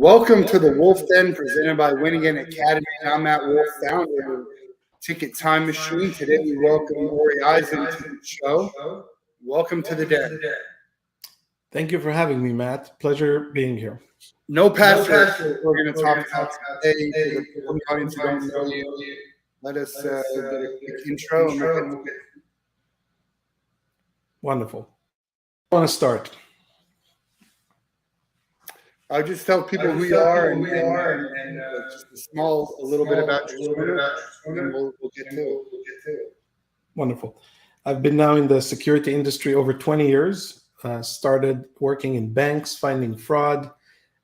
Welcome to the Wolff Den presented by Winning Academy. I'm Matt Wolff, founder of Ticket Time Machine. Today we welcome Ori Eisen to the show. Welcome to the den. Thank you for having me, Matt. Pleasure being here. No password. We're going to talk about today for the audience who don't know you. Let us get a quick intro and we'll get. Wonderful. I want to start. I'll just tell people who you are and just a little bit about Trusona, and then we'll get to it. Wonderful. I've been now in the security industry over 20 years. Started working in banks, finding fraud,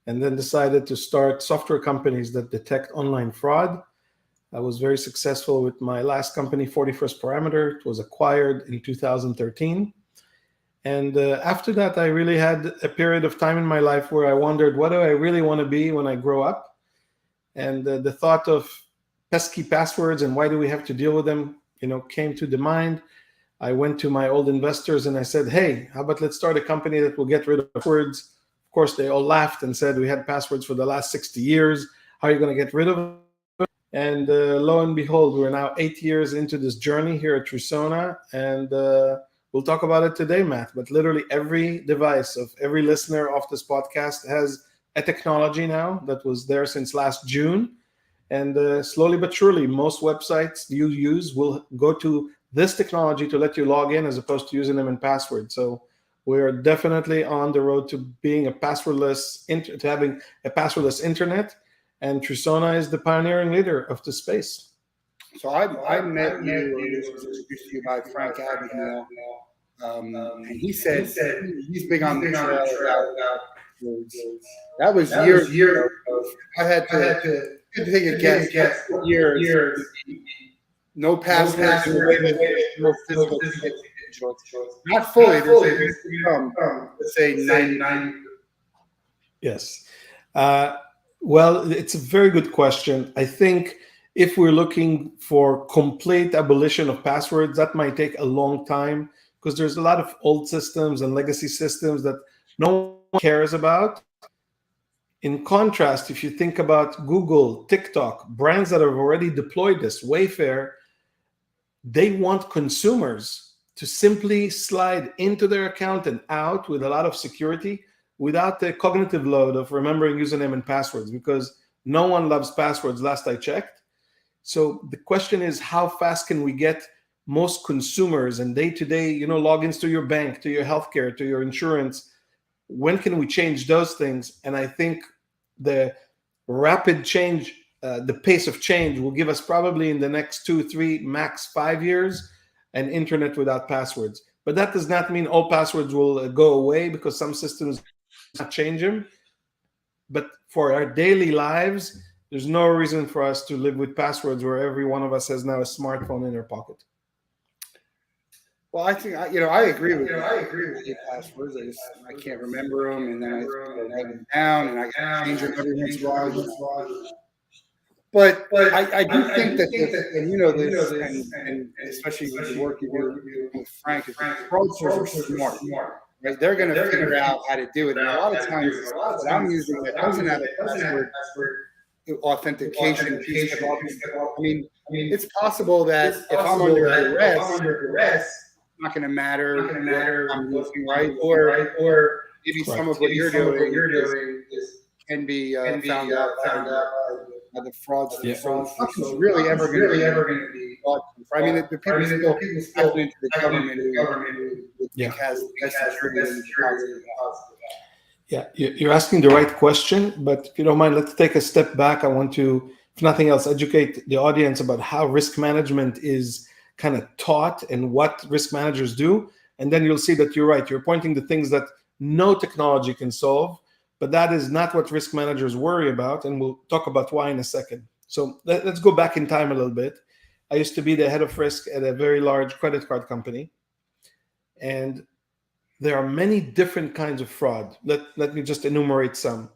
and then decided to start software companies that detect online fraud. I was very successful with my last company, 41st Parameter. It was acquired in 2013. And after that, I really had a period of time in my life where I wondered, what do I really want to be when I grow up? And the thought of pesky passwords and why do we have to deal with them, came to the mind. I went to my old investors and I said, hey, how about let's start a company that will get rid of passwords? Of course, they all laughed and said, we had passwords for the last 60 years. How are you going to get rid of them? And lo and behold, we're now 8 years into this journey here at Trusona. And we'll talk about it today, Matt, but literally every device of every listener of this podcast has a technology now that was there since last June. And slowly but surely, most websites you use will go to this technology to let you log in as opposed to using them in password. So we're definitely on the road to being having a passwordless internet. And Trusona is the pioneering leader of the space. So I met you, or was introduced to you by Frank Abagnale, and he said he's big on the trail about words. That was years ago. I had to take a guess. Years. No passwords, no physical digital. Not fully. There's let's say 90. Yes. Well, it's a very good question. I think if we're looking for complete abolition of passwords, that might take a long time because there's a lot of old systems and legacy systems that no one cares about. In contrast, if you think about Google, TikTok, brands that have already deployed this, Wayfair, they want consumers to simply slide into their account and out with a lot of security without the cognitive load of remembering username and passwords, because no one loves passwords, last I checked. So the question is, how fast can we get most consumers and day-to-day, logins to your bank, to your healthcare, to your insurance? When can we change those things? And I think the rapid change, the pace of change will give us probably in the next 2, 3, max 5 years, an internet without passwords. But that does not mean all passwords will go away, because some systems not change them. But for our daily lives, there's no reason for us to live with passwords where every one of us has now a smartphone in their pocket. Well, I think I agree with you. I agree with the passwords. I can't remember them, and then I write them down, and I change them every once in a while. But I do think that this, and especially with the work you do with Frank, is that fraudsters are smart. Right? They're going to figure out how to do it. And a lot of times, what I'm using that doesn't have a password authentication piece. I mean, it's possible that if I'm under duress, it's not going to matter what I'm using, right? Or maybe some of what you're doing can be found out by the fraudsters. Yeah. So nothing's really ever going to be fraud. I mean, the people still have into the government who has security. Yeah, you're asking the right question, but if you don't mind, let's take a step back. I want to, if nothing else, educate the audience about how risk management is kind of taught and what risk managers do. And then you'll see that you're right. You're pointing to things that no technology can solve, but that is not what risk managers worry about. And we'll talk about why in a second. So let's go back in time a little bit. I used to be the head of risk at a very large credit card company. And there are many different kinds of fraud. Let me just enumerate some.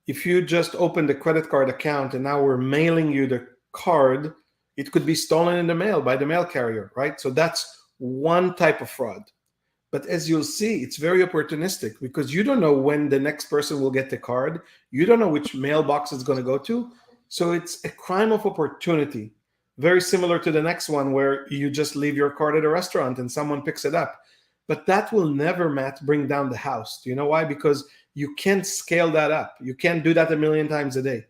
If you just opened a credit card account and now we're mailing you the card, it could be stolen in the mail by the mail carrier, right? So that's one type of fraud. But as you'll see, it's very opportunistic because you don't know when the next person will get the card. You don't know which mailbox it's going to go to. So it's a crime of opportunity. Very similar to the next one where you just leave your card at a restaurant and someone picks it up. But that will never, Matt, bring down the house. Do you know why? Because you can't scale that up. You can't do that a million times a day.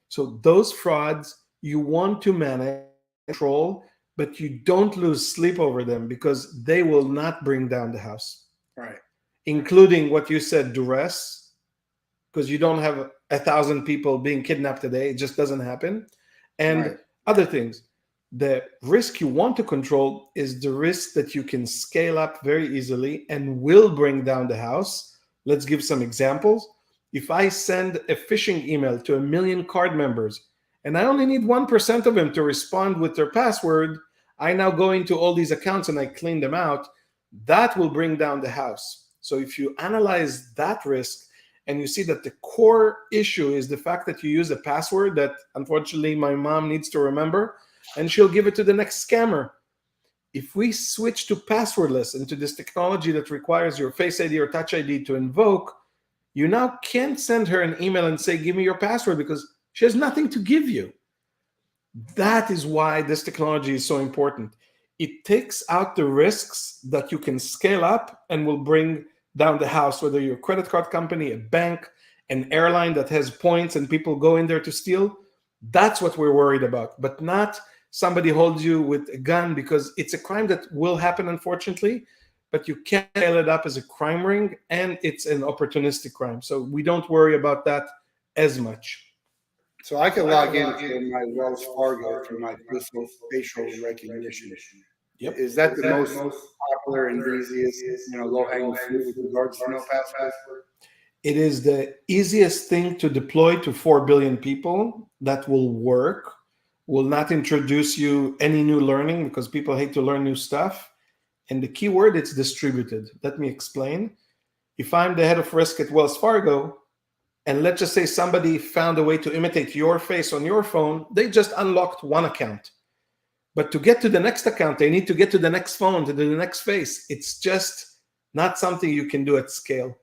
So those frauds you want to manage, control, but you don't lose sleep over them because they will not bring down the house. Right. Including what you said, duress, because you don't have 1,000 people being kidnapped today. It just doesn't happen. And Right. other things. The risk you want to control is the risk that you can scale up very easily and will bring down the house. Let's give some examples. If I send a phishing email to 1 million card members and I only need 1% of them to respond with their password, I now go into all these accounts and I clean them out. That will bring down the house. So if you analyze that risk and you see that the core issue is the fact that you use a password that unfortunately my mom needs to remember, and she'll give it to the next scammer. If we switch to passwordless and to this technology that requires your Face ID or Touch ID to invoke, you now can't send her an email and say, give me your password, because she has nothing to give you. That is why this technology is so important. It takes out the risks that you can scale up and will bring down the house, whether you're a credit card company, a bank, an airline that has points and people go in there to steal. That's what we're worried about, but not somebody holds you with a gun, because it's a crime that will happen, unfortunately, but you can't scale it up as a crime ring, and it's an opportunistic crime. So we don't worry about that as much. So I can log in from my Wells Fargo through my facial recognition. Yep. Is that the most popular and easiest, low-hanging fruit with regards to no password? It is the easiest thing to deploy to 4 billion people. That will work. Will not introduce you any new learning, because people hate to learn new stuff. And the key word, it's distributed. Let me explain. If I'm the head of risk at Wells Fargo, and let's just say somebody found a way to imitate your face on your phone, they just unlocked one account. But to get to the next account, they need to get to the next phone, to the next face. It's just not something you can do at scale.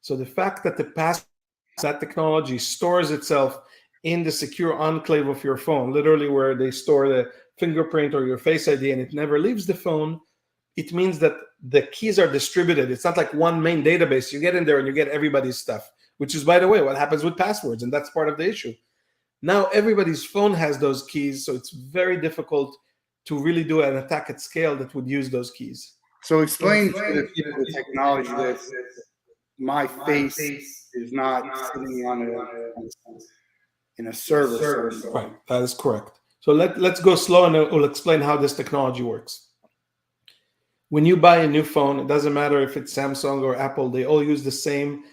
So the fact that that technology stores itself in the secure enclave of your phone, literally where they store the fingerprint or your Face ID, and it never leaves the phone, it means that the keys are distributed. It's not like one main database. You get in there and you get everybody's stuff, which is, by the way, what happens with passwords, and that's part of the issue. Now everybody's phone has those keys, so it's very difficult to really do an attack at scale that would use those keys. So explain to the people the technology that my face is not sitting in a server. Right, that is correct. So let's go slow, and we'll explain how this technology works. When you buy a new phone, it doesn't matter if it's Samsung or Apple, they all use the same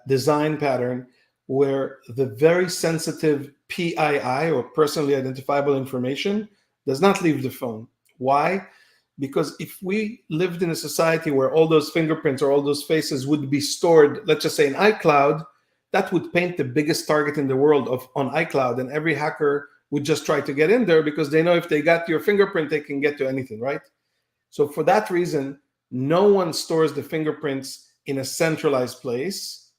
design pattern, where the very sensitive PII, or personally identifiable information, does not leave the phone. Why? Because if we lived in a society where all those fingerprints or all those faces would be stored, let's just say in iCloud, that would paint the biggest target in the world on iCloud, and every hacker would just try to get in there because they know if they got your fingerprint, they can get to anything, right? So for that reason, no one stores the fingerprints in a centralized place,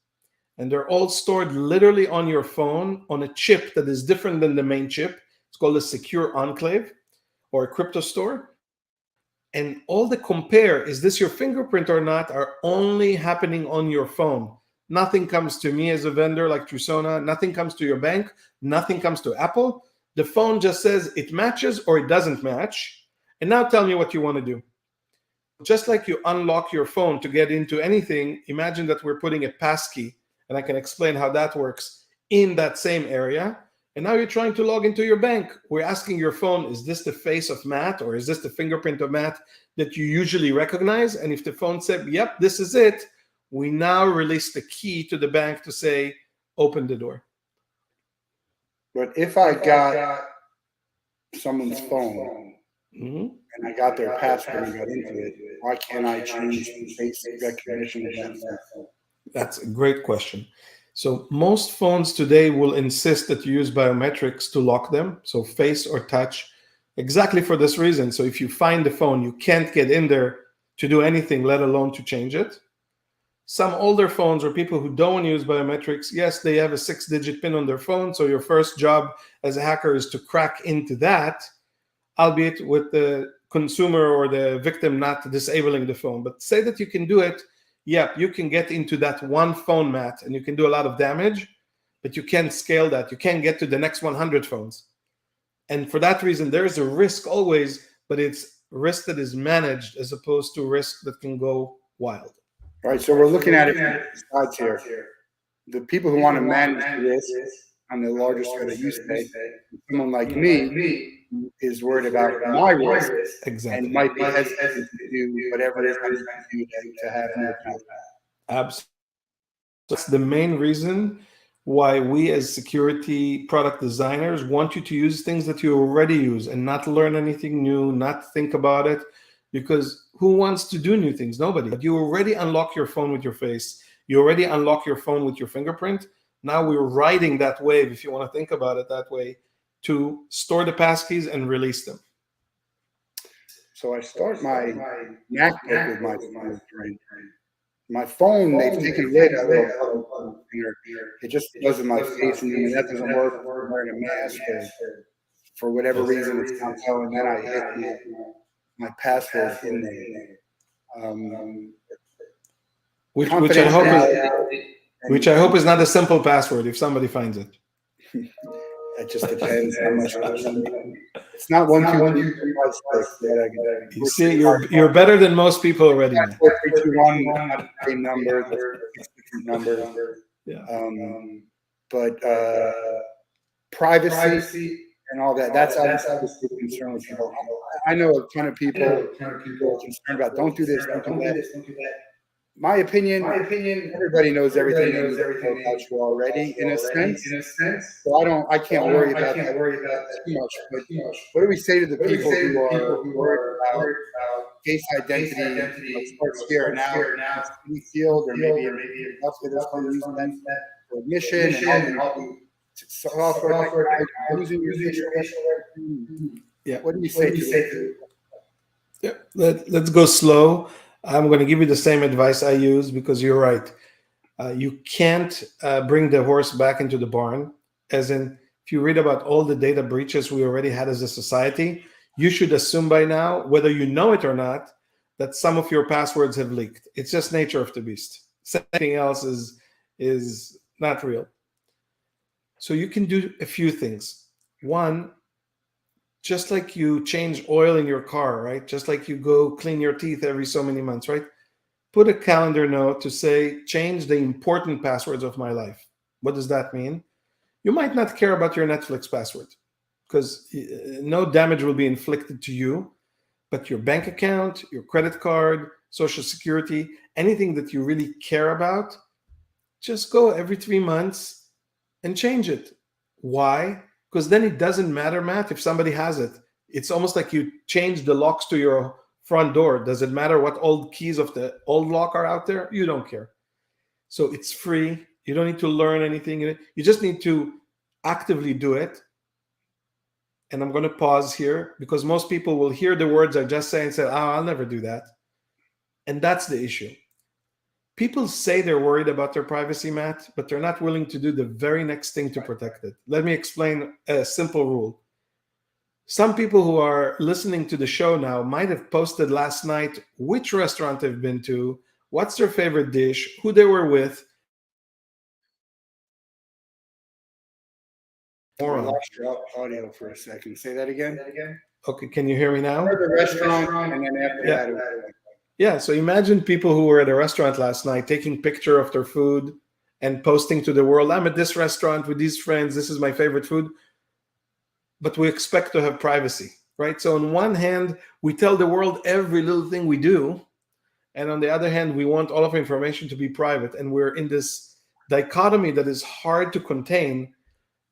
and they're all stored literally on your phone on a chip that is different than the main chip. It's called a secure enclave or a crypto store. And all the compare, is this your fingerprint or not, are only happening on your phone. Nothing comes to me as a vendor like Trusona. Nothing comes to your bank. Nothing comes to Apple. The phone just says it matches or it doesn't match. And now tell me what you want to do. Just like you unlock your phone to get into anything, imagine that we're putting a passkey, and I can explain how that works, in that same area. And now you're trying to log into your bank. We're asking your phone, is this the face of Matt, or is this the fingerprint of Matt that you usually recognize? And if the phone said, yep, this is it, we now release the key to the bank to say, open the door. But if I got someone's phone and I got their password and got into it, why can't I change the face recognition of that phone? That's a great question. So most phones today will insist that you use biometrics to lock them, so face or touch, exactly for this reason. So if you find the phone, you can't get in there, to do anything, let alone to change it. Some older phones or people who don't want to use biometrics, yes, they have a 6-digit PIN on their phone. So your first job as a hacker is to crack into that, albeit with the consumer or the victim not disabling the phone. But say that you can do it, yeah, you can get into that one phone, Matt, and you can do a lot of damage, but you can't scale that. You can't get to the next 100 phones. And for that reason, there's a risk always, but it's risk that is managed as opposed to risk that can go wild. All right, so we're looking at it from sides here. The people who want to manage the risk on the larger scale that you say, someone like me is worried about my risk Exactly. and might be hesitant to do whatever it is I'm trying to do to have an account. Absolutely. That's the main reason why we as security product designers want you to use things that you already use and not learn anything new, not think about it, because who wants to do new things? Nobody. But you already unlock your phone with your face. You already unlock your phone with your fingerprint. Now we're riding that wave, if you want to think about it that way, to store the passkeys and release them. So I start my MacBook with my fingerprint. My phone, they've taken away that little finger. It just goes in my face, and that doesn't work. I'm wearing a mask, or for whatever reason, it's not so. And then I hit my password in there. Which I hope is not a simple password if somebody finds it. It just depends how much. It's not 1, 2, 1, 2, 3, 5, 6. You see, you're better than most people already. 4, 3, 2, 1, not the same numbers, different numbers. Yeah. But privacy and all that—that's obviously a concern with people. I know a ton of people who are concerned about don't do this, don't do that. My opinion, everybody knows everything they need to know about you already, in a sense. So I can't worry about that too much. But what do we say to the people who are worried about face identity, starts here now, in the field, or maybe else with this one, use that for admission and software like using your facial recognition? Yeah. What do you say to them? Yeah. Let's go slow. I'm going to give you the same advice I use, because you're right. You can't bring the horse back into the barn. As in, if you read about all the data breaches we already had as a society, you should assume by now, whether you know it or not, that some of your passwords have leaked. It's just nature of the beast. Something else is not real. So you can do a few things. One, just like you change oil in your car, right? Just like you go clean your teeth every so many months, right? Put a calendar note to say, change the important passwords of my life. What does that mean? You might not care about your Netflix password, because no damage will be inflicted to you, but your bank account, your credit card, Social Security, anything that you really care about, just go every 3 months and change it. Why? Because then it doesn't matter, Matt, if somebody has it. It's almost like you change the locks to your front door. Does it matter what old keys of the old lock are out there? You don't care. So it's free. You don't need to learn anything. You just need to actively do it. And I'm going to pause here, because most people will hear the words I just say and say, I'll never do that. And that's the issue. People say they're worried about their privacy, Matt, but they're not willing to do the very next thing to protect it. Let me explain a simple rule. Some people who are listening to the show now might have posted last night which restaurant they've been to, what's their favorite dish, who they were with. I lost your audio for a second. Say that again. Okay, can you hear me now? The restaurant, and then after that. Yeah, so imagine people who were at a restaurant last night taking picture of their food and posting to the world, I'm at this restaurant with these friends, this is my favorite food. But we expect to have privacy, right? So on one hand, we tell the world every little thing we do. And on the other hand, we want all of our information to be private. And we're in this dichotomy that is hard to contain.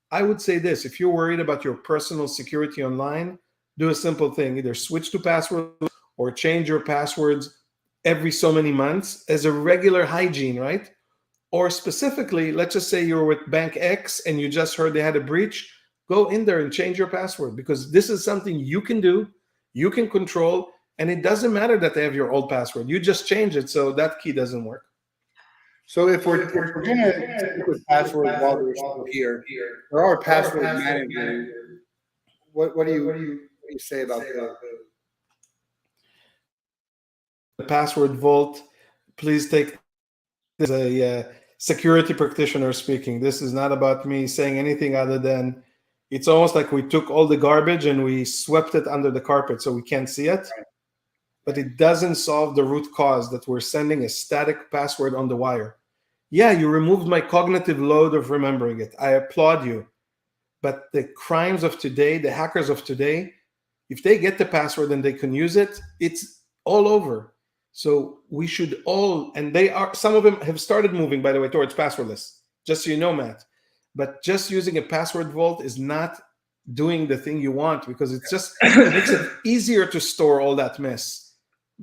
I would say this: if you're worried about your personal security online, do a simple thing. Either switch to passwordless or change your passwords every so many months as a regular hygiene, right? Or specifically, let's just say you're with Bank X and you just heard they had a breach. Go in there and change your password, because this is something you can do, you can control, And it doesn't matter that they have your old password. You just change it so that key doesn't work. So if we're going to stick with passwords while they're still here, there are password managers. What do you say about that? The password vault, please take this as a security practitioner speaking. This is not about me saying anything other than it's almost like we took all the garbage and we swept it under the carpet so we can't see it. But it doesn't solve the root cause that we're sending a static password on the wire. Yeah, you removed my cognitive load of remembering it. I applaud you. But the crimes of today, the hackers of today, if they get the password and they can use it, it's all over. So we should all, and they are, some of them have started moving, by the way, towards passwordless, just so you know, Matt. But just using a password vault is not doing the thing you want, because it's just it makes it easier to store all that mess.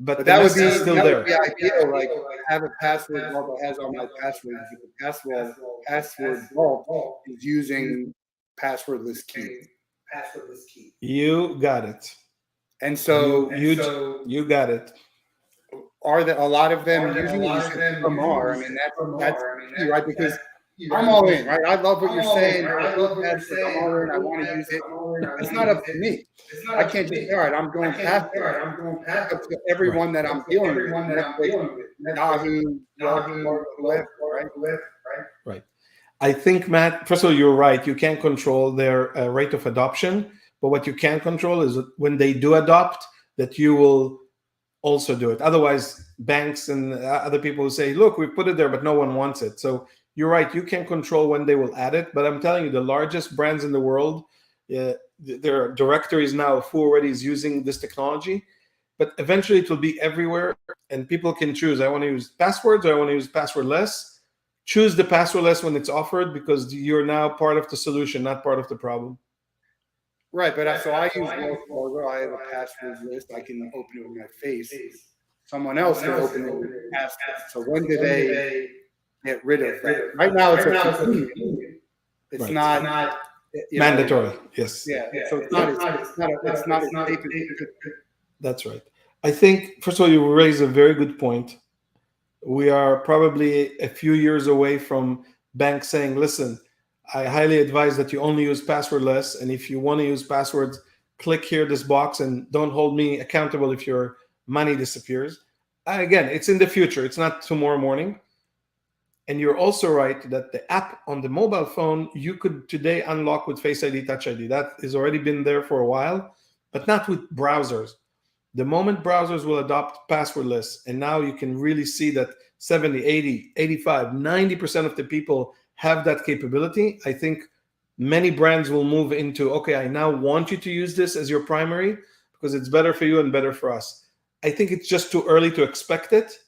But that would be still there. Would be ideal. Like have a password vault that has all my passwords. The password vault is using passwordless key. You got it. And so you got it. Are there a lot of them using it? Some are. I mean, that's key, right? Because I'm all in, right? I love what you're saying. I'm all in. I want to use it. It's not up to me. I can't just say, all right, I'm going past it. It's up to everyone that I'm dealing with. Yahoo, right. I think, Matt, first of all, you're right. You can't control their rate of adoption. But what you can control is when they do adopt, that you will also do it. Otherwise, banks and other people will say, look, we put it there, but no one wants it. So you're right. You can control when they will add it. But I'm telling you, the largest brands in the world, there are directories now of who already is using this technology. But eventually it will be everywhere. And people can choose. I want to use passwords or I want to use passwordless. Choose the passwordless when it's offered, because you're now part of the solution, not part of the problem. Right, but so I use Wells Fargo. I have a password list. I can open it with my face. Someone else can open it with a password. So when do they get rid of that? Right now, it's it's not mandatory. Yes. Yeah. So it's not as safe as. That's right. I think, first of all, you raise a very good point. We are probably a few years away from banks saying, listen, I highly advise that you only use passwordless. And if you want to use passwords, click here, this box, and don't hold me accountable if your money disappears. Again, it's in the future. It's not tomorrow morning. And you're also right that the app on the mobile phone, you could today unlock with Face ID, Touch ID. That has already been there for a while, but not with browsers. The moment browsers will adopt passwordless, and now you can really see that 70, 80, 85, 90% of the people have that capability. I think many brands will move into, okay, I now want you to use this as your primary because it's better for you and better for us. I think it's just too early to expect it.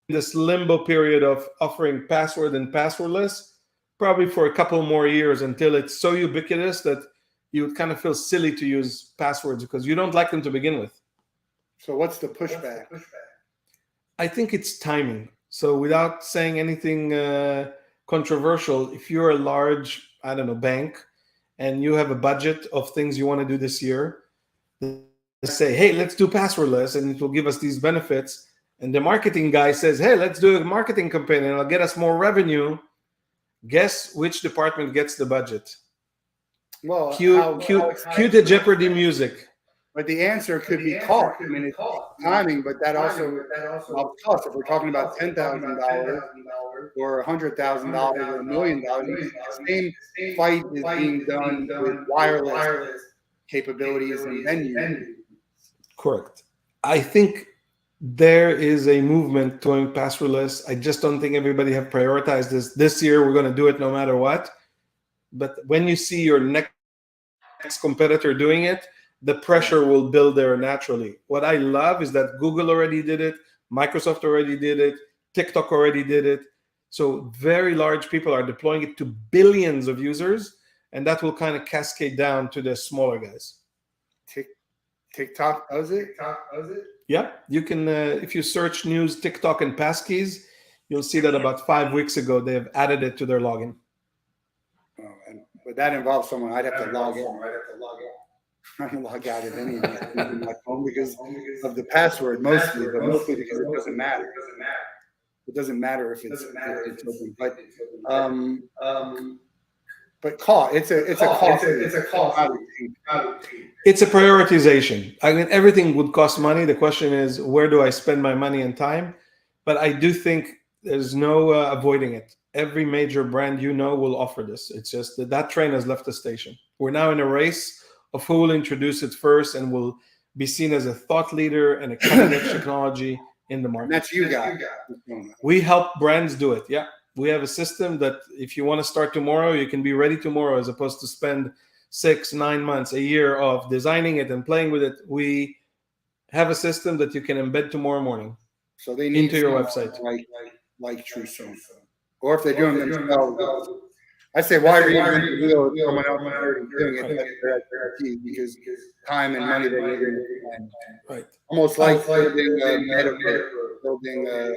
This limbo period of offering password and passwordless, probably for a couple more years until it's so ubiquitous that you would kind of feel silly to use passwords because you don't like them to begin with. So what's the pushback? I think it's timing. So without saying anything controversial, if you're a large, I don't know, bank, and you have a budget of things you want to do this year, say, hey, let's do passwordless and it will give us these benefits. And the marketing guy says, hey, let's do a marketing campaign and it'll get us more revenue. Guess which department gets the budget? Well, cue the Jeopardy music. But the answer could be cost. I mean, it's timing, but that also involves cost. If we're talking about $10,000 or $100,000 or $1 million, the same fight is being done with wireless capabilities and venues. Correct. I think there is a movement going passwordless. I just don't think everybody have prioritized this. This year, we're going to do it no matter what. But when you see your next competitor doing it, the pressure will build there naturally. What I love is that Google already did it, Microsoft already did it, TikTok already did it. So very large people are deploying it to billions of users, and that will kind of cascade down to the smaller guys. TikTok does it? Yeah, you can, if you search news, TikTok and Passkeys, you'll see that about 5 weeks ago, they have added it to their login. But that involves someone. I'd have to log in. trying to log out of any of these things in my phone because of the password mostly, but mostly because it doesn't matter. It doesn't matter if it's open, but it's a cost. It's a prioritization. I mean, everything would cost money. The question is, where do I spend my money and time? But I do think there's no avoiding it. Every major brand will offer this. It's just that train has left the station. We're now in a race of who will introduce it first and will be seen as a thought leader and a cutting-edge technology in the market. And that's you guys. We help brands do it. Yeah. We have a system that if you want to start tomorrow, you can be ready tomorrow, as opposed to spend 6-9 months, a year of designing it and playing with it. We have a system that you can embed tomorrow morning. So they need into your website, like Trusona, or if they do them themselves. I say, why reinvent the wheel if someone else is already doing it? That's their expertise, because time and money they're using to spend. Right. Almost like building a metaverse, building a.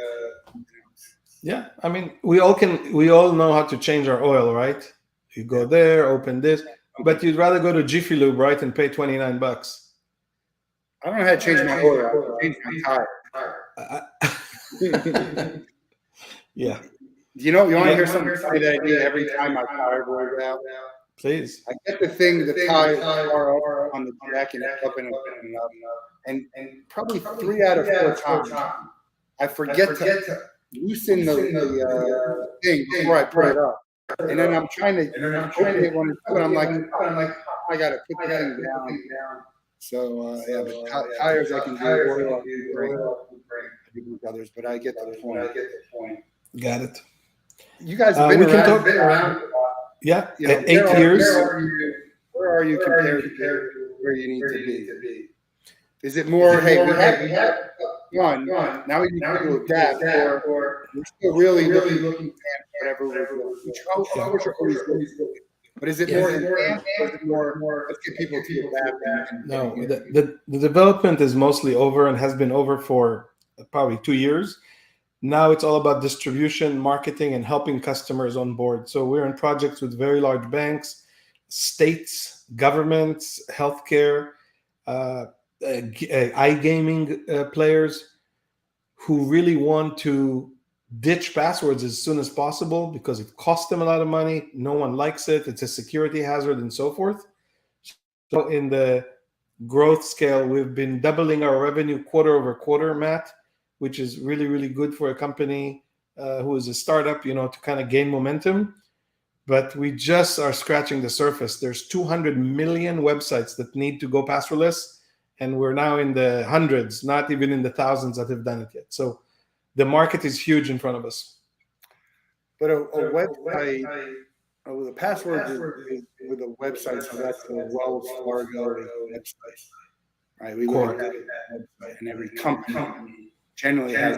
Yeah, I mean, we all know how to change our oil, right? You go there, open this, but you'd rather go to Jiffy Lube, right, and pay $29. I don't know how to change my oil. I change my tire. Yeah. You want to hear something funny that I do every time my tire wears out? Please. I get the tires are on the jack and up and up and up. And probably 3 out of 4 times, I forget to loosen the thing before I put it up. And then I'm trying to open it when it's put. I'm like, I got to put the thing down. So, but tires I can do, oil I can do others, but I get the point. Got it. You guys have been around. Yeah, 8 years. Where are you compared to where you need to be? Is it more, hey, we have one, now we need to adapt, or we're still really looking at whatever we're doing? But is it more advanced, or is it more, let's get people to adapt? No, the development is mostly over and has been over for probably 2 years. Now it's all about distribution, marketing, and helping customers on board. So we're in projects with very large banks, states, governments, healthcare, iGaming players who really want to ditch passwords as soon as possible because it costs them a lot of money. No one likes it. It's a security hazard and so forth. So in the growth scale, we've been doubling our revenue quarter over quarter, Matt, which is really, really good for a company who is a startup, to kind of gain momentum. But we just are scratching the surface. There's 200 million websites that need to go passwordless, and we're now in the hundreds, not even in the thousands that have done it yet. So the market is huge in front of us. But a website, with a password with a website, so that's a Wells Fargo website, right? We look at that website, and every company generally has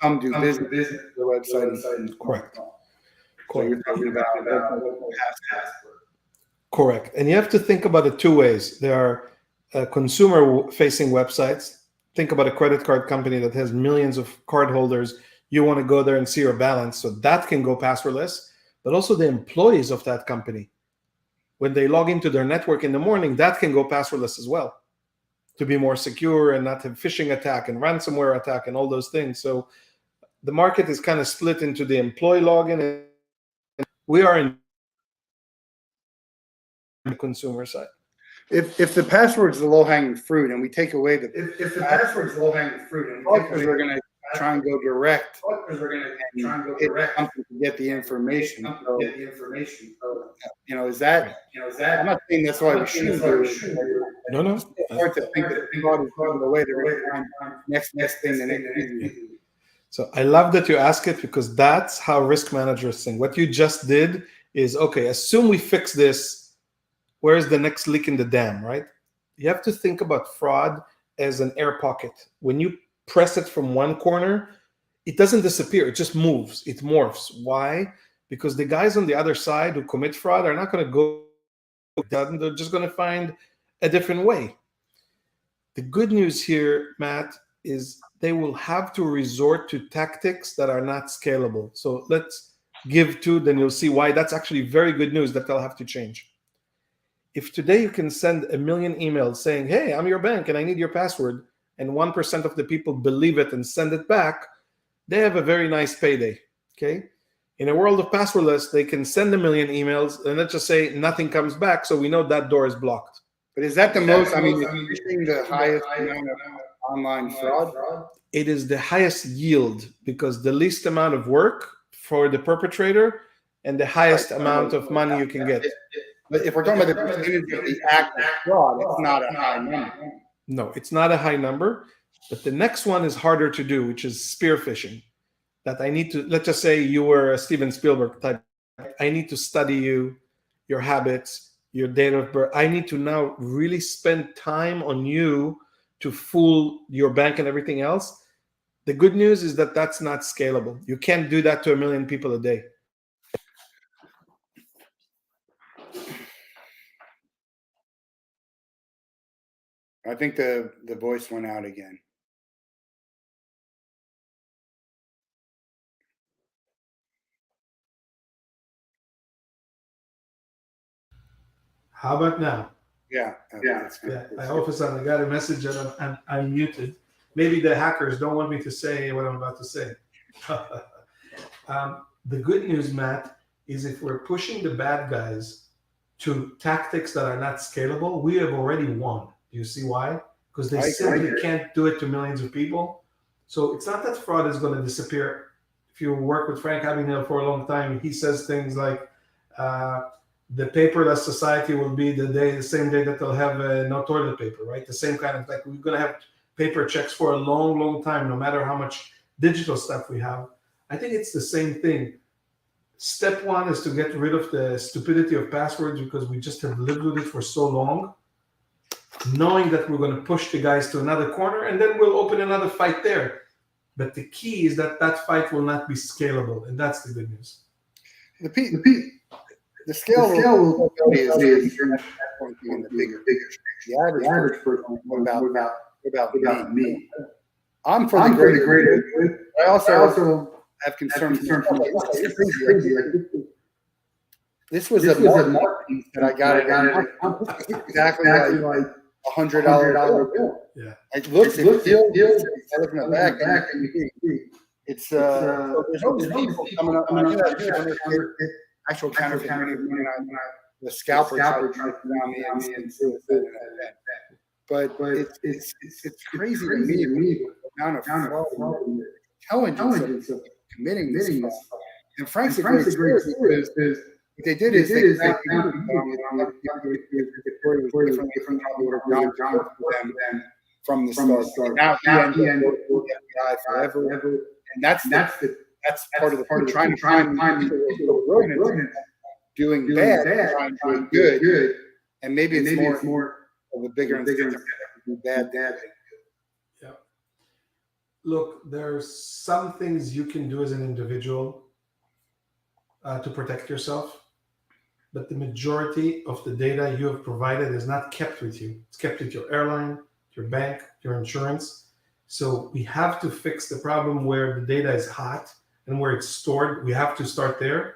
some do business with the website. Correct. So you're talking about correct. And you have to think about it 2 ways. There are consumer-facing websites. Think about a credit card company that has millions of cardholders. You want to go there and see your balance, so that can go passwordless. But also the employees of that company, when they log into their network in the morning, that can go passwordless as well, to be more secure and not have phishing attack and ransomware attack and all those things. So the market is kind of split into the employee login, and we are in the consumer side. If the password's the low-hanging fruit, and we take away the password's the low-hanging fruit, and we're going to try and go direct, to get the information. Is that? I'm not saying that's why we shouldn't do it. No. It's hard to think that fraud is going away. They're going to find next thing, the next thing. So I love that you ask it, because that's how risk managers think. What you just did is, okay, assume we fix this. Where's the next leak in the dam, right? You have to think about fraud as an air pocket. When you press it from one corner, it doesn't disappear. It just moves. It morphs. Why? Because the guys on the other side who commit fraud are not going to go. They're just going to find a different way. The good news here, Matt, is they will have to resort to tactics that are not scalable. So let's give two, then you'll see why that's actually very good news that they'll have to change. if today you can send 1 million emails saying, hey, I'm your bank and I need your password, and 1% of the people believe it and send it back, they have a very nice payday, okay? In a world of passwordless, they can send 1 million emails and let's just say nothing comes back, so we know that door is blocked. But is that the most, I mean, you're seeing the highest amount of online fraud? It is the highest yield because the least amount of work for the perpetrator and the highest amount of money you can get. But if we're talking about the percentage of the act of fraud, it's not a high number. No, it's not a high number. But the next one is harder to do, which is spear phishing. That I need to, let's just say you were a Steven Spielberg type. I need to study you, your habits, your date of birth. I need to now really spend time on you to fool your bank and everything else. The good news is that that's not scalable. You can't do that to 1 million people a day. I think the voice went out again. How about now? Yeah. That's good. Yeah. I all of a sudden got a message that I'm muted. Maybe the hackers don't want me to say what I'm about to say. The good news, Matt, is if we're pushing the bad guys to tactics that are not scalable, we have already won. Do you see why? Because they simply can't do it to millions of people. So it's not that fraud is going to disappear. If you work with Frank Abagnale for a long time, he says things like, the paperless society will be the same day that they'll have no toilet paper, right? The same kind of, like, we're going to have paper checks for a long, long time, no matter how much digital stuff we have. I think it's the same thing. Step one is to get rid of the stupidity of passwords because we just have lived with it for so long, knowing that we're going to push the guys to another corner and then we'll open another fight there. But the key is that that fight will not be scalable, and that's the good news. The scale is in the bigger picture. The average person, what about me? I'm for the greater good. I also have concerns. This was a marketing that I got it exactly like $100 bill. Yeah. It looks, it feels, I look in the back, and it's so there's all these people coming up. I do have actual counterfeit money when the scalper tried to come down me and do it. But it's crazy to me the amount of fraud and intelligence of committing this stuff. And Frank's a great story because what they did is they found different from the start. Now he ended up with FBI forever, and that's part of the trying to find people doing bad, trying to do good, and maybe it's more of a bigger incentive to do bad. Yeah. Look, there's some things you can do as an individual to protect yourself, but the majority of the data you have provided is not kept with you. It's kept with your airline, your bank, your insurance. So we have to fix the problem where the data is hot and where it's stored. We have to start there.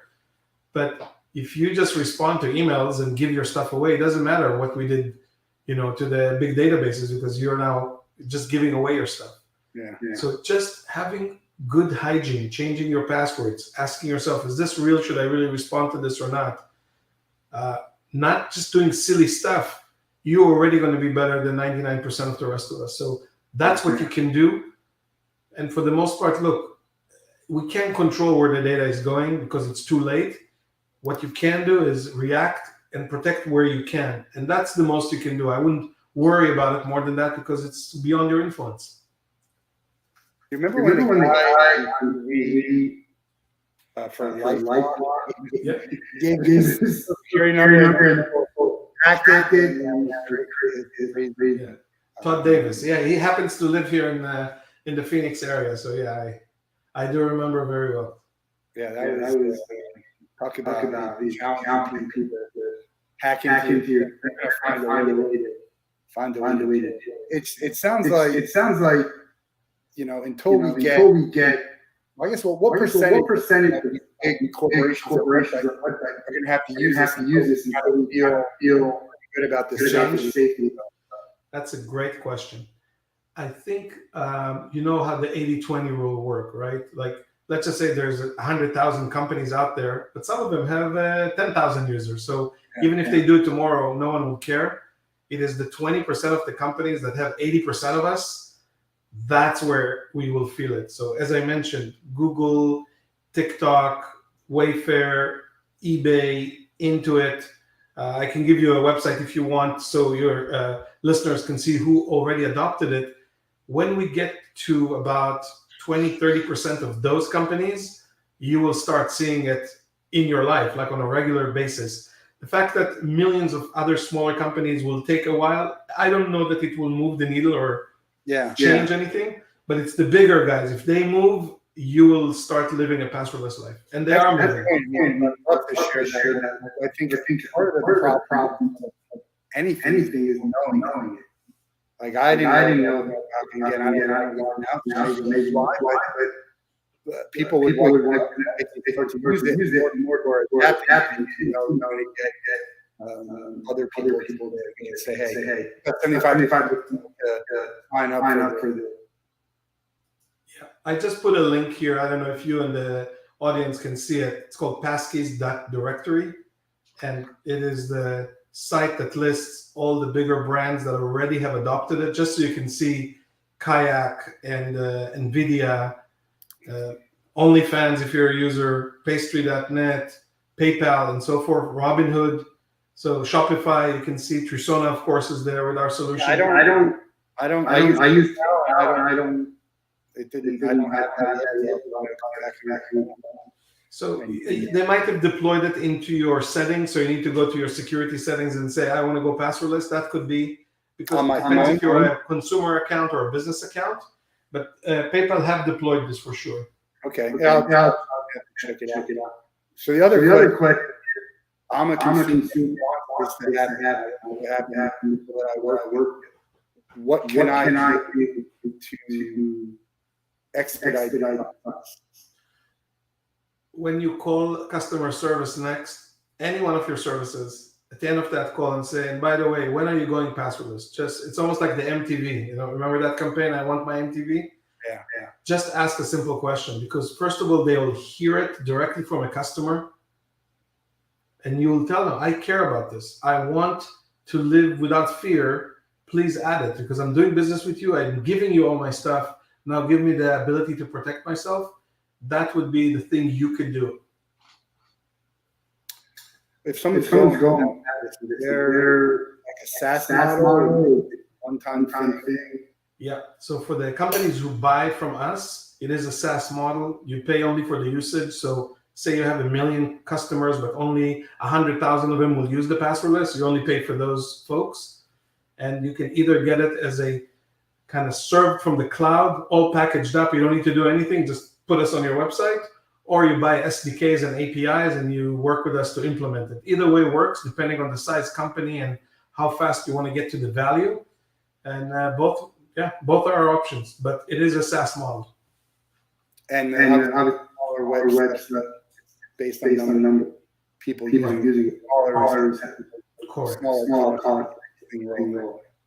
But if you just respond to emails and give your stuff away, it doesn't matter what we did, to the big databases, because you're now just giving away your stuff. Yeah. So just having good hygiene, changing your passwords, asking yourself, is this real? Should I really respond to this or not? Not just doing silly stuff. You're already going to be better than 99% of the rest of us. So that's what you can do. And for the most part, look, we can't control where the data is going because it's too late. What you can do is react and protect where you can. And that's the most you can do. I wouldn't worry about it more than that because it's beyond your influence. You remember when the guy for LifeLock gave his security number and hacked it? Yeah. Todd Davis. Yeah, he happens to live here in the Phoenix area. So yeah, I do remember very well. Yeah, that was talk about these challenging people hack into your find a way to do it. It sounds like until we get. Well, I guess what percentage of big corporations are going to have to use this until we feel good about the safety? That's a great question. I think you know how the 80-20 rule work, right? Like, let's just say there's 100,000 companies out there, but some of them have 10,000 users. So even if they do it tomorrow, no one will care. It is the 20% of the companies that have 80% of us. That's where we will feel it. So as I mentioned, Google, TikTok, Wayfair, eBay, Intuit. I can give you a website if you want, so your listeners can see who already adopted it. When we get to about 20-30% of those companies, you will start seeing it in your life, like on a regular basis. The fact that millions of other smaller companies will take a while, I don't know that it will move the needle or change anything, but it's the bigger guys. If they move, you will start living a passwordless life. And they are moving. I'd love to share that. I think part of the problem of anything is knowing it. Like I didn't know that again. I don't know maybe why, but people would like to use it more for adapting to get other people to say, hey, 75 sign up for this. Yeah, I just put a link here. I don't know if you and the audience can see it. It's called Passkeys.directory, and it is the site that lists all the bigger brands that already have adopted it, just so you can see Kayak and NVIDIA, OnlyFans if you're a user, Pastry.net, PayPal, and so forth, Robinhood. So Shopify, you can see Trusona, of course, is there with our solution. I don't have that. So they might have deployed it into your settings. So you need to go to your security settings and say, I want to go passwordless. That could be because it depends if you're a consumer account or a business account. But PayPal have deployed this for sure. Okay. I'll check it out. So the other question, I'm a consumer that I work with. What can I do to expedite the process? When you call customer service next, any one of your services, at the end of that call and say, and by the way, when are you going passwordless? It's almost like the MTV. Remember that campaign, I want my MTV? Yeah. Just ask a simple question, because first of all, they will hear it directly from a customer, and you will tell them, I care about this. I want to live without fear. Please add it, because I'm doing business with you. I'm giving you all my stuff. Now give me the ability to protect myself. That would be the thing you could do. If someone's going, they're like a SaaS model, one-time thing. Yeah. So for the companies who buy from us, it is a SaaS model. You pay only for the usage. So say you have 1 million customers, but only 100,000 of them will use the passwordless. You only pay for those folks. And you can either get it as a kind of served from the cloud, all packaged up. You don't need to do anything. Just put us on your website, or you buy SDKs and APIs and you work with us to implement it. Either way works, depending on the size company and how fast you want to get to the value. And both are options, but it is a SaaS model. And obviously, our website based on the number of people using it.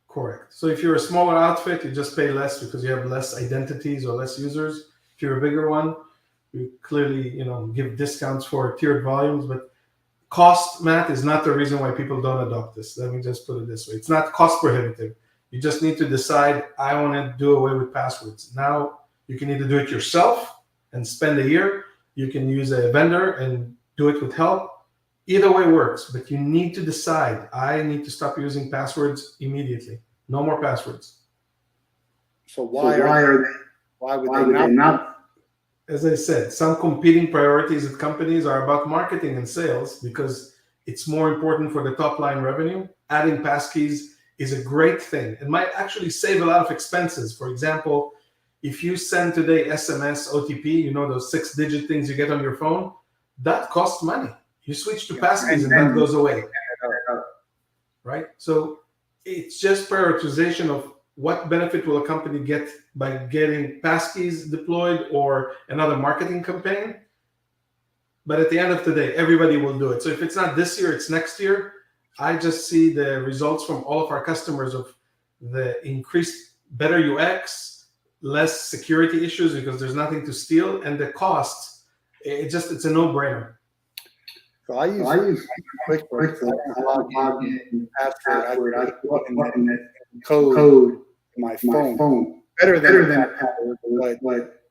Correct. So if you're a smaller outfit, you just pay less because you have less identities or less users. If you're a bigger one, you clearly give discounts for tiered volumes. But cost, Matt, is not the reason why people don't adopt this. Let me just put it this way. It's not cost prohibitive. You just need to decide, I want to do away with passwords. Now you can either do it yourself and spend a year. You can use a vendor and do it with help. Either way works, but you need to decide, I need to stop using passwords immediately. No more passwords. So why would they not? As I said, some competing priorities at companies are about marketing and sales because it's more important for the top line revenue. Adding passkeys is a great thing. It might actually save a lot of expenses. For example, if you send today SMS, OTP, those 6-digit things you get on your phone, that costs money. You switch to passkeys and that goes away. Right? So it's just prioritization of what benefit will a company get by getting passkeys deployed or another marketing campaign. But at the end of the day, everybody will do it. So if it's not this year, it's next year. I just see the results from all of our customers of the increased better UX, less security issues because there's nothing to steal, and the costs. It's a no-brainer. So I use QuickBooks to log in password. I put in that code to my phone. Better than a password, but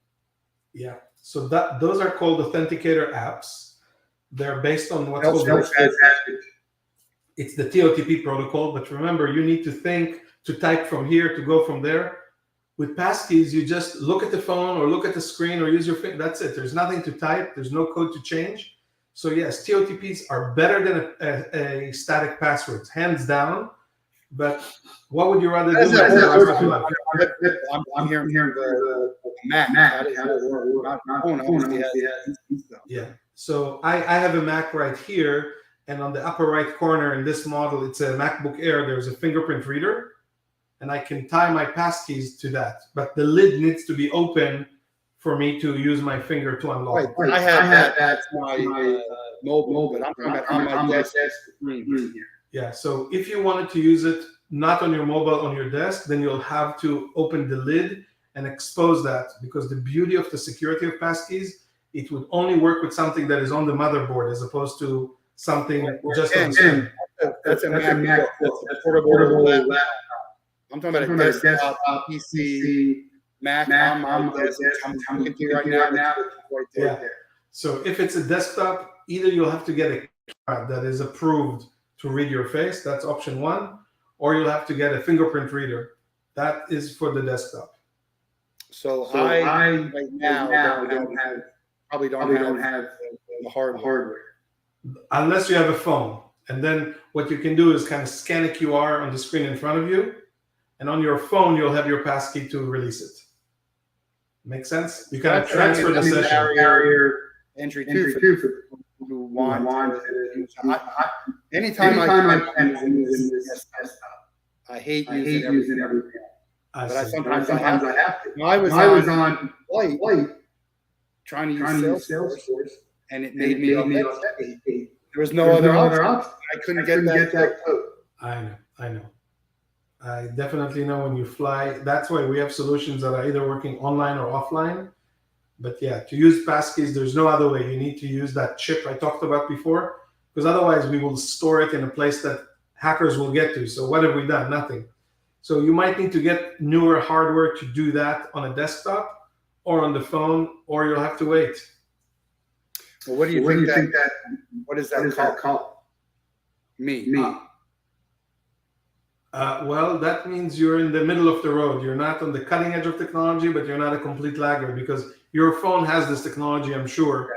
yeah. So those are called authenticator apps. They're based on what's called it's the TOTP protocol. But remember, you need to think to type from here to go from there. With Passkeys, you just look at the phone or look at the screen or use your finger. That's it. There's nothing to type. There's no code to change. So yes, TOTPs are better than a static passwords, hands down. But what would you rather do? I'm hearing the Mac. Yeah. So I have a Mac right here, and on the upper right corner in this model, it's a MacBook Air. There's a fingerprint reader, and I can tie my passkeys to that. But the lid needs to be open for me to use my finger to unlock. Right. I have that. That's my mobile, but I'm talking about on my desk screen here. Yeah. So if you wanted to use it not on your mobile, on your desk, then you'll have to open the lid and expose that, because the beauty of the security of Passkeys, it would only work with something that is on the motherboard as opposed to something just on the screen. That's a Mac. That's a portable laptop. I'm talking about a desktop PC Mac. I'm looking to right now. Yeah. So if it's a desktop, either you'll have to get a camera that is approved to read your face. That's option one. Or you'll have to get a fingerprint reader. That is for the desktop. So I right now probably don't have the hardware. Unless you have a phone. And then what you can do is kind of scan a QR on the screen in front of you. And on your phone, you'll have your passkey to release it. Make sense? You kind of transfer the session. Barrier entry two for who want anytime I use this desktop, I hate using everything. But sometimes I have to. I was on flight trying to use Salesforce, and it made me upset. There was no other option. I couldn't get that code. I know. I definitely know when you fly. That's why we have solutions that are either working online or offline. But yeah, to use passkeys, there's no other way. You need to use that chip I talked about before, because otherwise we will store it in a place that hackers will get to. So what have we done? Nothing. So you might need to get newer hardware to do that on a desktop or on the phone, or you'll have to wait. Well, what do you think that? What is that called? Me. Well, that means you're in the middle of the road. You're not on the cutting edge of technology, but you're not a complete laggard, because your phone has this technology, I'm sure. Yeah.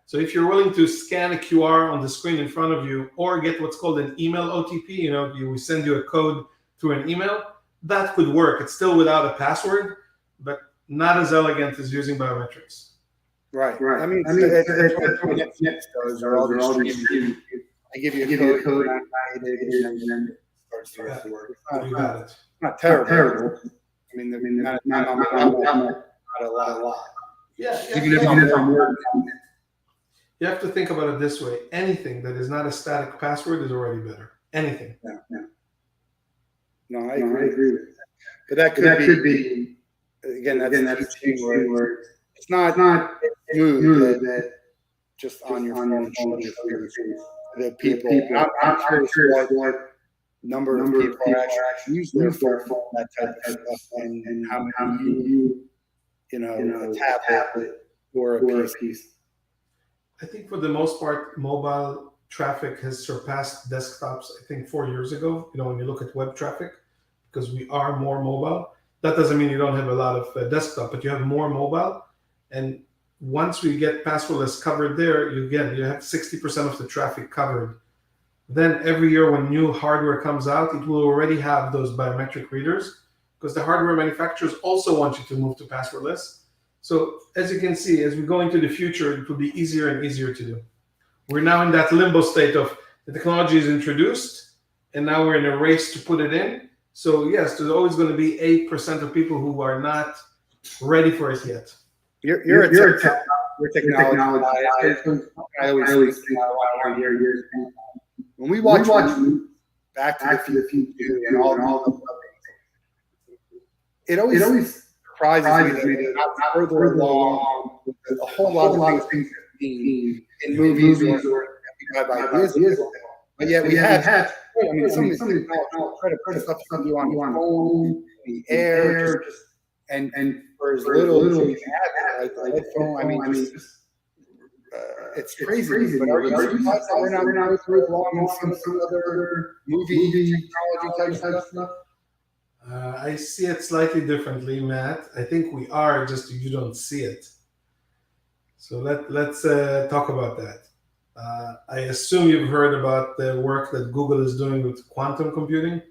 So if you're willing to scan a QR on the screen in front of you, or get what's called an email OTP, we send you a code through an email, that could work. It's still without a password, but not as elegant as using biometrics. Right. I mean, that's what Netflix does, or all these streaming. I give you a code, and then starts to work. It's not terrible. I mean, not a lot. Yeah. Even if I'm working. You have to think about it this way. Anything that is not a static password is already better. Anything. Yeah. No, I agree with that. But that could be again, that's a where it's not smooth that just on your phone, the people. I'm sure what number of people actually use their phone, that type of stuff, and how many a tablet or a PC. I think for the most part, mobile traffic has surpassed desktops, I think 4 years ago, when you look at web traffic, because we are more mobile. That doesn't mean you don't have a lot of desktop, but you have more mobile. And once we get passwordless covered there, you have 60% of the traffic covered. Then every year when new hardware comes out, it will already have those biometric readers, because the hardware manufacturers also want you to move to passwordless. So as you can see, as we go into the future, it will be easier and easier to do. We're now in that limbo state of the technology is introduced, and now we're in a race to put it in. So yes, there's always going to be 8% of people who are not ready for it yet. You're a technology. I always think when we watch movies, Back to the Future and all the it always surprises me that not further along with a whole lot of things in movies or ideas. But yet we have, I mean, some of the incredible stuff you can do on the phone, the air, and for as little as you have, like the headphone, I mean, it's crazy. But are you surprised that we're not further along in some other movie technology type stuff? I see it slightly differently, Matt. I think we are, just you don't see it. So let's talk about that. I assume you've heard about the work that Google is doing with quantum computing.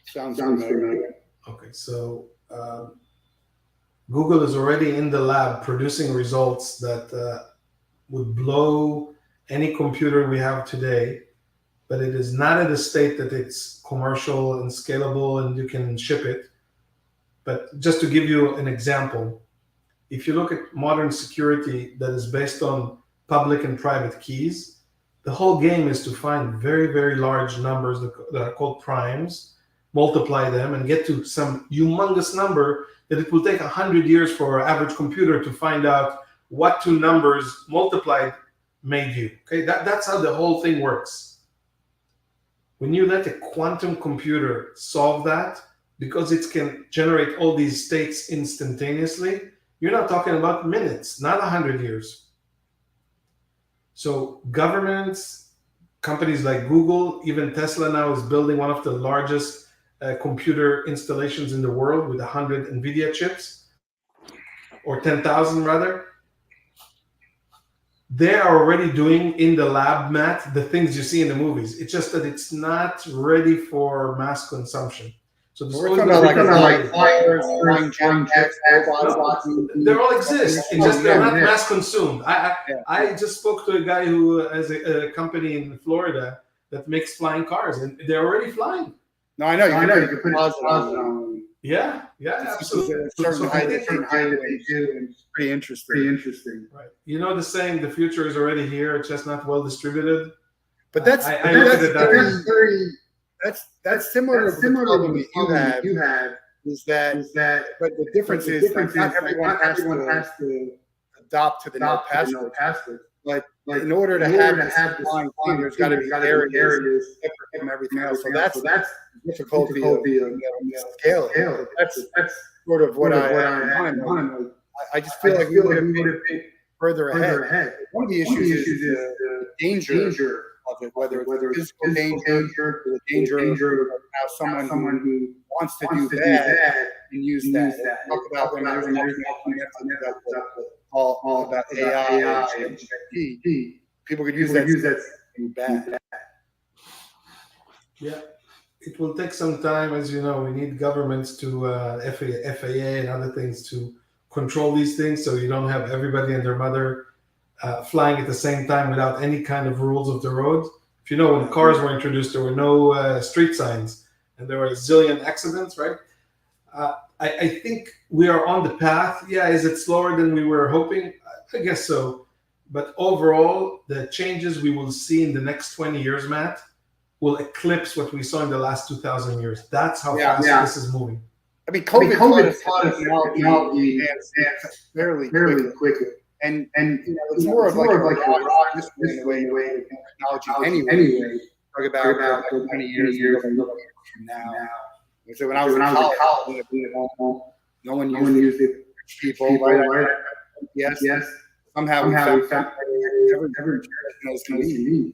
Sounds familiar. Okay, so Google is already in the lab producing results that would blow any computer we have today, but it is not at a state that it's commercial and scalable and you can ship it. But just to give you an example, if you look at modern security that is based on public and private keys, the whole game is to find very, very large numbers that are called primes, multiply them, and get to some humongous number that it will take 100 years for our average computer to find out what two numbers multiplied made you. Okay, that's how the whole thing works. When you let a quantum computer solve that, because it can generate all these states instantaneously, you're not talking about minutes, not 100 years. So governments, companies like Google, even Tesla now is building one of the largest computer installations in the world with 100 NVIDIA chips, or 10,000 rather. They are already doing in the lab, Matt, the things you see in the movies. It's just that it's not ready for mass consumption. So we're talking about like flyers, flying jets, robots. They all exist. It's just they're not mass consumed. I just spoke to a guy who has a company in Florida that makes flying cars, and they're already flying. No, I know. You can put pause on. Yeah, absolutely. Certain height that they do, and it's pretty interesting. Right. You know the saying, the future is already here. It's just not well distributed. But that's that's similar to the problem that you have. Is that? But the difference is not everyone has to adopt to the no password. Like in order to have this flying thing, there's got to be areas different from everything else. So that's difficulty of scaling. That's sort of what I have in mind. I just feel like we would have been further ahead. One of the issues is the danger of it, whether it's physical danger or the danger of how someone who wants to do that and use that. Talk about when I was all about AI and GPT. People could use that to do bad. Yeah, it will take some time. As you know, we need governments to FAA and other things to control these things, so you don't have everybody and their mother flying at the same time without any kind of rules of the road. If you know, when cars were introduced, there were no street signs, and there were a zillion accidents, right? I think we are on the path. Yeah, is it slower than we were hoping? I guess so. But overall, the changes we will see in the next 20 years, Matt, will eclipse what we saw in the last 2,000 years. That's how fast this is moving. I mean, COVID has taught us technology advanced fairly quickly. And you know, it's more of like this way technology anyway. Talk about 20 years from now. So when I was in college, no one used it. People, right? Yes. Somehow we found every knows me.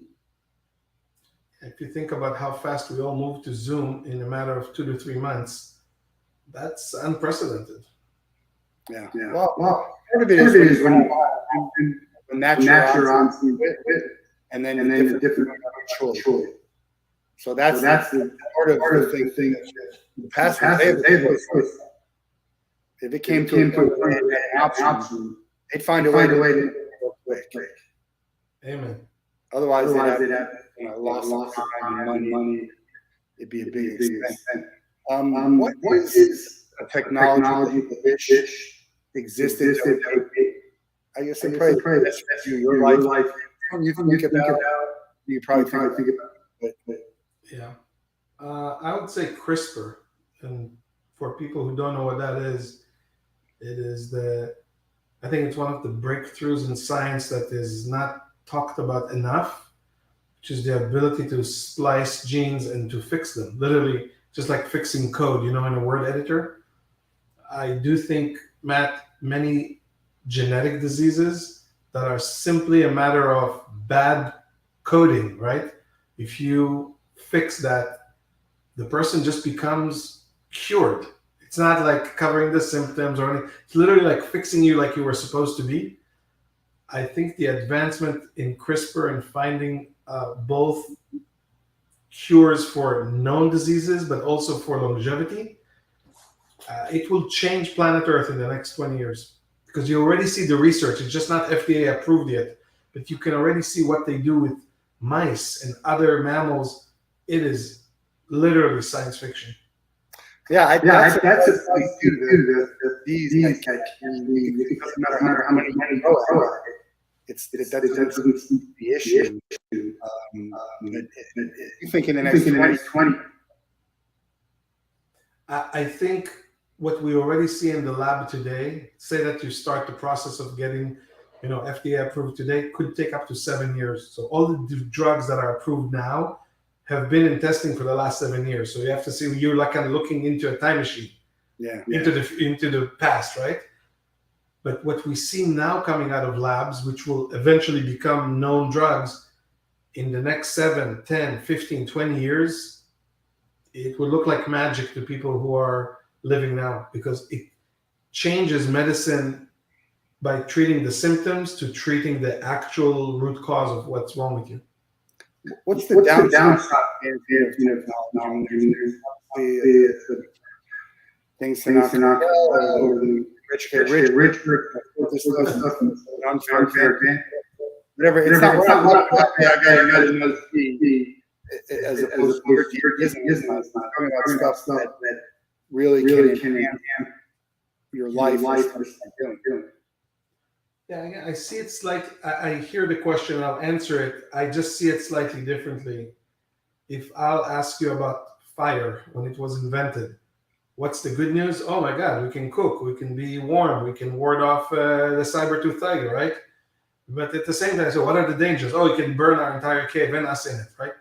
If you think about how fast we all moved to Zoom in a matter of 2 to 3 months, that's unprecedented. Yeah. Well, part of it is when natural and then the different choice. So that's the part of the thing that the password. If it came to an option, they'd find a way to go quick. Amen. Otherwise they'd have loss of time and money. It'd be a big expense. What is a technology which existed? I guess it probably your life. You think about. You probably think about. Yeah. I would say CRISPR. And for people who don't know what that is, it is I think it's one of the breakthroughs in science that is not talked about enough, which is the ability to splice genes and to fix them. Literally, just like fixing code, in a word editor. I do think, Matt, many genetic diseases that are simply a matter of bad coding, right? If you fix that, the person just becomes cured. It's not like covering the symptoms or anything. It's literally like fixing you like you were supposed to be. I think the advancement in CRISPR and finding both cures for known diseases, but also for longevity, it will change planet Earth in the next 20 years. Because you already see the research. It's just not FDA approved yet, but you can already see what they do with mice and other mammals. It is literally science fiction. Yeah, that's a that's thing too. These these like, it doesn't doesn't matter how much money you throw at it, that doesn't seem to be the issue. You think in the next 20? I think what we already see in the lab today, say that you start the process of getting, FDA approved today, could take up to 7 years. So all the drugs that are approved now have been in testing for the last 7 years. So you have to see, you're like kind of looking into a time machine, into the past, right? But what we see now coming out of labs, which will eventually become known drugs in the next 7, 10, 15, 20 years, it would look like magic to people who are living now, because it changes medicine by treating the symptoms to treating the actual root cause of what's wrong with you. What's the downside of technology? Things are not rich get richer, unfair advantage. Whatever. It's not about as opposed to talking about stuff that really can enhance your life. Yeah, I see it I hear the question, I'll answer it. I just see it slightly differently. If I'll ask you about fire when it was invented, what's the good news? Oh my God, we can cook, we can be warm, we can ward off the saber-tooth tiger, right? But at the same time, so what are the dangers? Oh, it can burn our entire cave and us in it, right?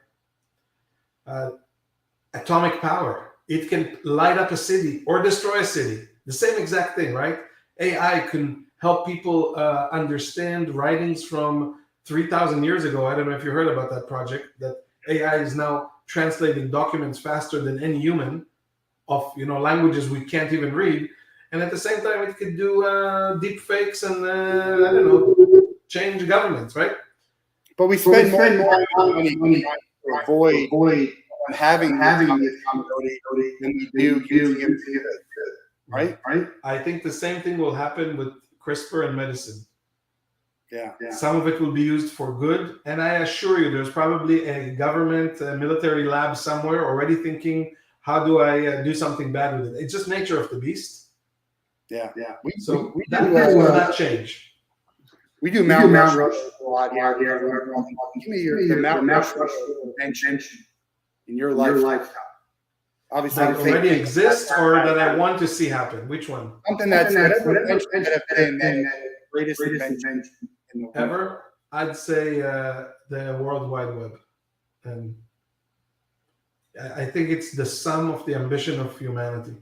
Atomic power, it can light up a city or destroy a city. The same exact thing, right? AI can help people understand writings from 3,000 years ago. I don't know if you heard about that project, that AI is now translating documents faster than any human of languages we can't even read. And at the same time, it could do deep fakes and, I don't know, change governments, right? But we spend more money to avoid having this accountability than we do using it, right? I think the same thing will happen with CRISPR and medicine. Yeah. Some of it will be used for good, and I assure you, there's probably a government, military lab somewhere already thinking, how do I do something bad with it? It's just nature of the beast. Yeah. That will not change. We do Mount Rushmore a lot here. Give me the Mount Rushmore invention in your lifetime. Obviously, that already exists, or that I want to see happen. Which one? Something that's whatever invention that have been the greatest invention in the world. Ever? I'd say the World Wide Web, and I think it's the sum of the ambition of humanity.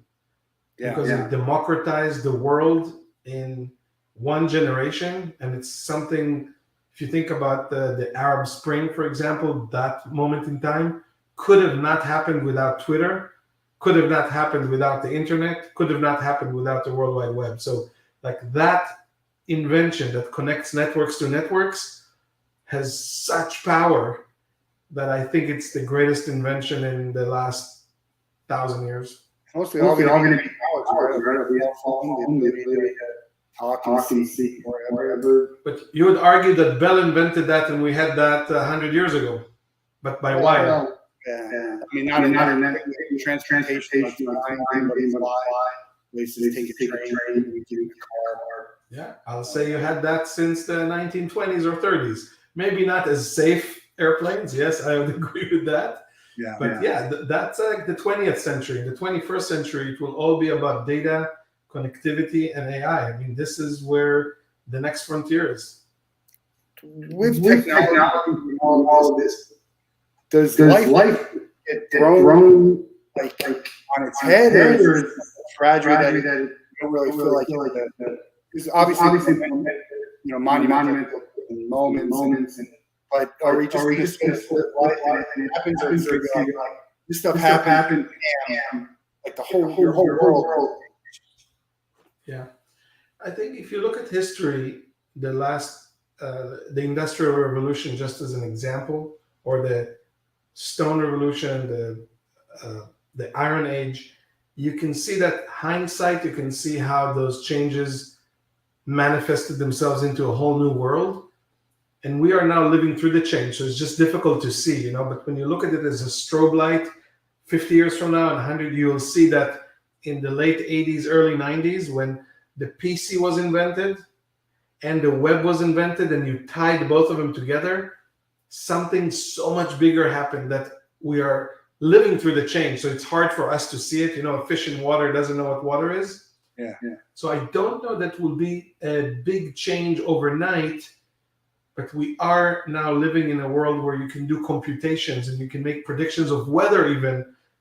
Because it democratized the world in one generation, and it's something. If you think about the Arab Spring, for example, that moment in time could have not happened without Twitter, could have not happened without the internet, could have not happened without the World Wide Web. So like that invention that connects networks to networks has such power that I think it's the greatest invention in the last 1,000 years. Mostly all going to be college, right? We have talk and see wherever. But you would argue that Bell invented that and we had that 100 years ago, but by wire. Yeah. I mean, not in that transportation, places take a train, we do a car. Yeah, I'll say you had that since the 1920s or 30s. Maybe not as safe airplanes. Yes, I would agree with that. Yeah. But that's like the 20th century. In the 21st century, it will all be about data, connectivity, and AI. I mean, this is where the next frontier is. With technology and all of this, does life get thrown like on its head, or is it a tragedy that you don't really feel like it's obviously monumental moments, but are we just going to slip life and it happens, or is it like this stuff happened, like your whole world? Yeah, I think if you look at history, the Industrial Revolution, just as an example, or the Stone Revolution, the Iron Age, you can see that hindsight. You can see how those changes manifested themselves into a whole new world, and we are now living through the change. So it's just difficult to see, But when you look at it as a strobe light, 50 years from now and 100, you will see that in the late 80s, early 90s, when the PC was invented and the web was invented, and you tied both of them together, something so much bigger happened that we are living through the change. So it's hard for us to see it. A fish in water doesn't know what water is. Yeah. So I don't know that will be a big change overnight, but we are now living in a world where you can do computations and you can make predictions of weather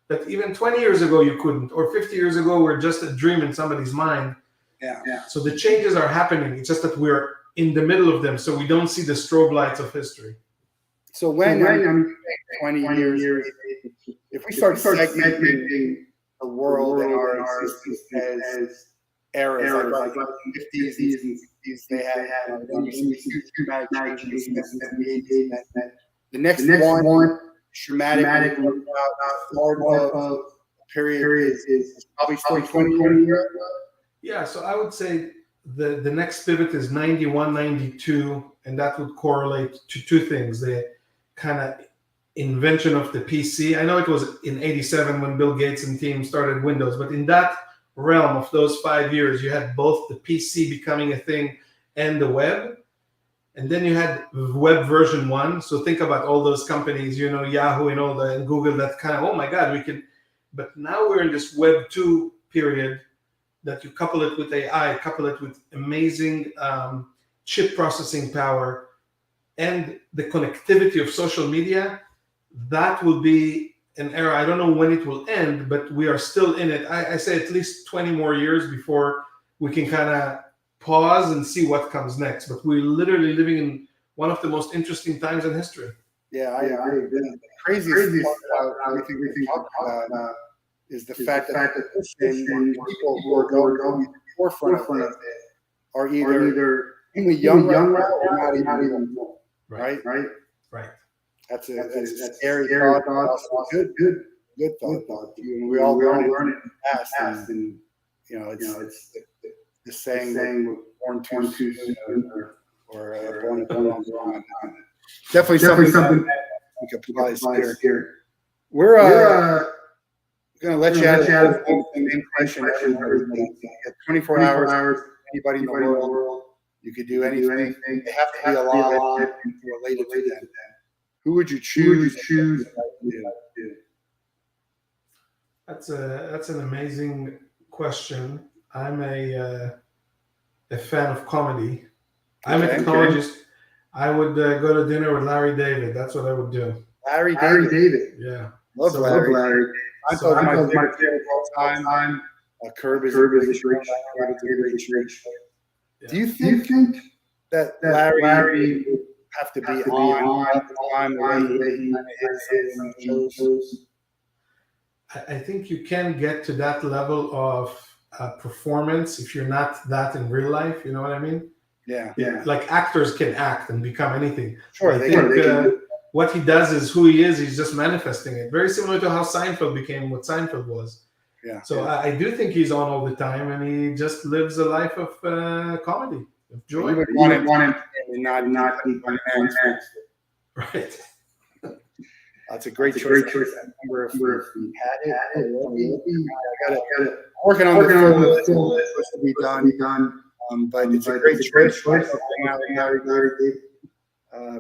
that even 20 years ago you couldn't, or 50 years ago were just a dream in somebody's mind. Yeah. So the changes are happening. It's just that we're in the middle of them, so we don't see the strobe lights of history. So when 20 years, if we start segmenting the world and our existence as eras, like the 50s and 60s, they had huge dramatic changes, the next one, dramatic start of a period is probably still 2020 years. Yeah, so I would say the next pivot is 91, 92, and that would correlate to two things. The kind of invention of the PC. I know it was in 87 when Bill Gates and team started Windows, but in that realm of those 5 years, you had both the PC becoming a thing and the web. And then you had web version 1. So think about all those companies, Yahoo and Google, that kind of, oh my God, we can. But now we're in this web 2 period that you couple it with AI, couple it with amazing chip processing power and the connectivity of social media. That will be an era. I don't know when it will end, but we are still in it. I say at least 20 more years before we can kind of pause and see what comes next. But we're literally living in one of the most interesting times in history. Yeah, I agree. The craziest part about everything we talk about is the fact that people who are going to the forefront of it are either young or not even old, right? That's a scary thought. Good thought. We all learn it in the past, and it's the saying we're born too soon or born wrong. Definitely something that we could apply here. We're going to let you ask the question. 24 hours. Anybody in the world, you could do anything. They have to be alive and related to them. Who would you choose? That's an amazing question. I'm a fan of comedy. I'm a technologist. I would go to dinner with Larry David. That's what I would do. Larry David. Yeah. Love Larry. I thought my favorite of all time. Curb is a great treat. Do you think that Larry would have to be on all the time the way he shows? I think you can get to that level of performance if you're not that in real life. You know what I mean? Yeah. Like actors can act and become anything. Sure, they can. What he does is who he is. He's just manifesting it. Very similar to how Seinfeld became what Seinfeld was. Yeah. So I do think he's on all the time, and he just lives a life of comedy, of joy. You would want him and not be right. That's a great choice. I remember if we had it. I got it. Working on the full list to be done. But it's a great choice.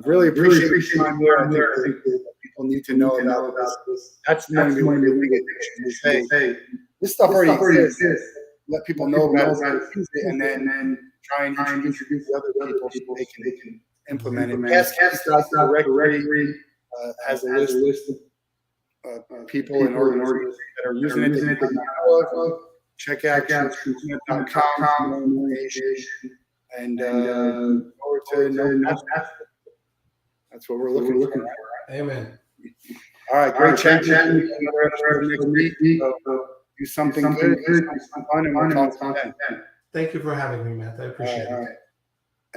Really appreciate the time there. I think people need to know about this. That's one of the big addictions. Hey, this stuff already exists. Let people know about it, use it, and then try and introduce the other people so they can implement it. Passkeys directory has a list of people and organizations that are using it. That you can know of. Check out Trusona.com and over to know. That's what we're looking for. Amen. All right, great chatting. Next week. Do something good, do something fun, and we'll talk to them. Thank you for having me, Matt. I appreciate it.